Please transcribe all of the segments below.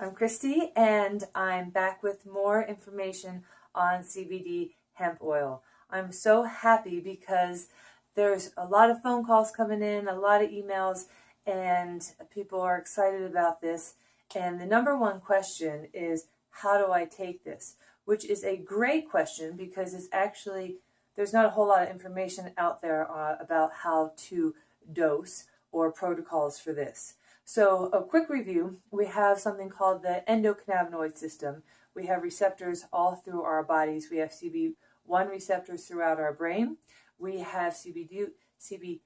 I'm Christy, and I'm back with more information on CBD hemp oil. I'm so happy because there's a lot of phone calls coming in, a lot of emails, and people are excited about this. And the number one question is, how do I take this? Which is a great question because it's actually, there's not a whole lot of information out there about how to dose or protocols for this. So a quick review, we have something called the endocannabinoid system. We have receptors all through our bodies. We have CB1 receptors throughout our brain. We have CB2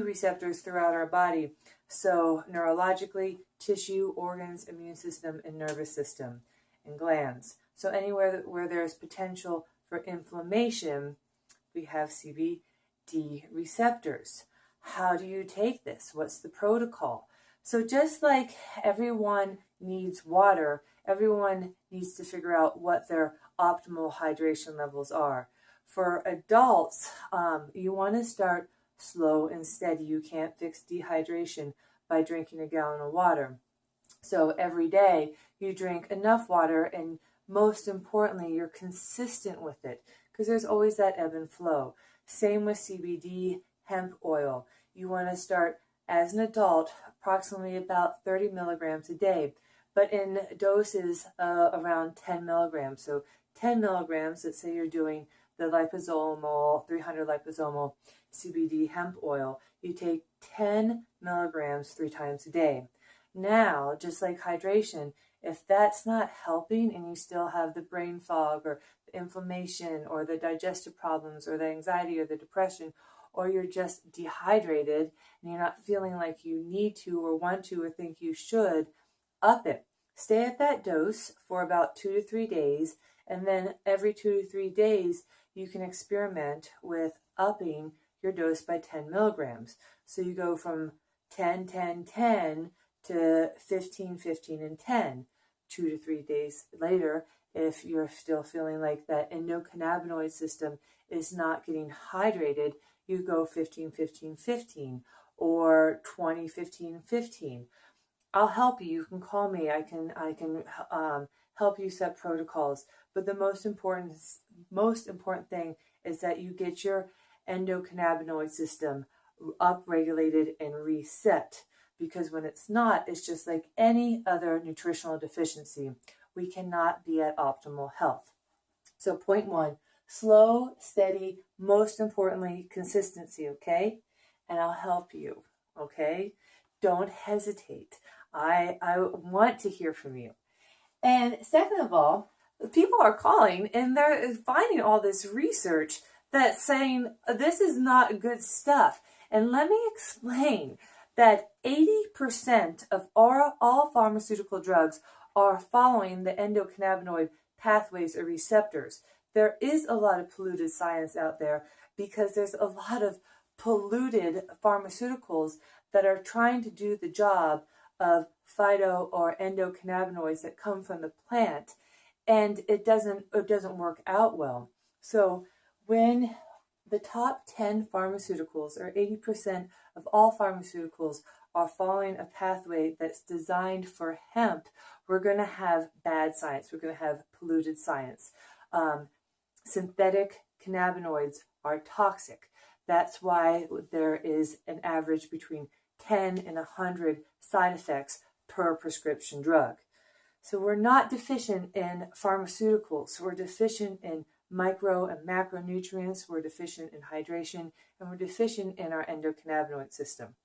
receptors throughout our body. So neurologically, tissue, organs, immune system, and nervous system, and glands. So anywhere where there's potential for inflammation, we have CBD receptors. How do you take this? What's the protocol? So just like everyone needs water, everyone needs to figure out what their optimal hydration levels are. For adults, you want to start slow and steady. You can't fix dehydration by drinking a gallon of water. So every day you drink enough water, and most importantly, you're consistent with it because there's always that ebb and flow. Same with CBD hemp oil. You want to start as an adult approximately about 30 milligrams a day, but in doses around 10 milligrams. So 10 milligrams, let's say you're doing the liposomal, 300 liposomal CBD hemp oil, you take 10 milligrams 3 times a day. Now, just like hydration, if that's not helping and you still have the brain fog or the inflammation or the digestive problems or the anxiety or the depression, or you're just dehydrated and you're not feeling like you need to or want to or think you should, up it. Stay at that dose for about 2 to 3 days, and then every 2 to 3 days you can experiment with upping your dose by 10 milligrams. So you go from 10, 10, 10 to 15, 15, and 10. 2 to 3 days later, if you're still feeling like that endocannabinoid system is not getting hydrated, you go 15, 15, 15, or 20, 15, 15. I'll help you. You can call me. I can help you set protocols. But the most important thing is that you get your endocannabinoid system upregulated and reset. Because when it's not, it's just like any other nutritional deficiency. We cannot be at optimal health. So point one, slow, steady, most importantly, consistency, okay? And I'll help you, okay? Don't hesitate. I want to hear from you. And second of all, people are calling and they're finding all this research that's saying this is not good stuff. And let me explain that 80% of all pharmaceutical drugs are following the endocannabinoid pathways or receptors. There is a lot of polluted science out there because there's a lot of polluted pharmaceuticals that are trying to do the job of phyto or endocannabinoids that come from the plant, and it doesn't work out well. So when the top 10 pharmaceuticals, or 80% of all pharmaceuticals, are following a pathway that's designed for hemp, we're going to have bad science. We're going to have polluted science. Synthetic cannabinoids are toxic. That's why there is an average between 10 and 100 side effects per prescription drug. So we're not deficient in pharmaceuticals. We're deficient in micro and macronutrients, we're deficient in hydration, and we're deficient in our endocannabinoid system.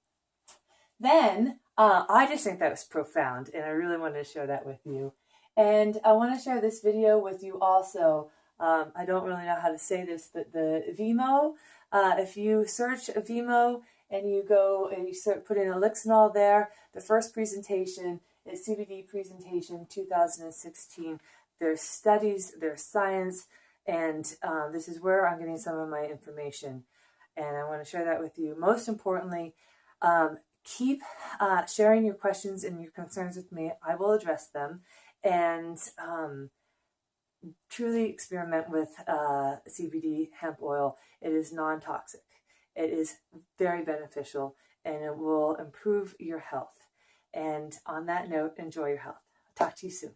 Then, I just think that was profound, and I really wanted to share that with you. And I want to share this video with you also. I don't really know how to say this, but the Vimo, if you search Vimo and you go and you put in Elixinol there, the first presentation is CBD presentation 2016. There's studies, there's science, and this is where I'm getting some of my information. And I want to share that with you. Most importantly, keep sharing your questions and your concerns with me. I will address them. And truly experiment with CBD hemp oil. It is non-toxic. It is very beneficial, and it will improve your health. And on that note, enjoy your health. Talk to you soon.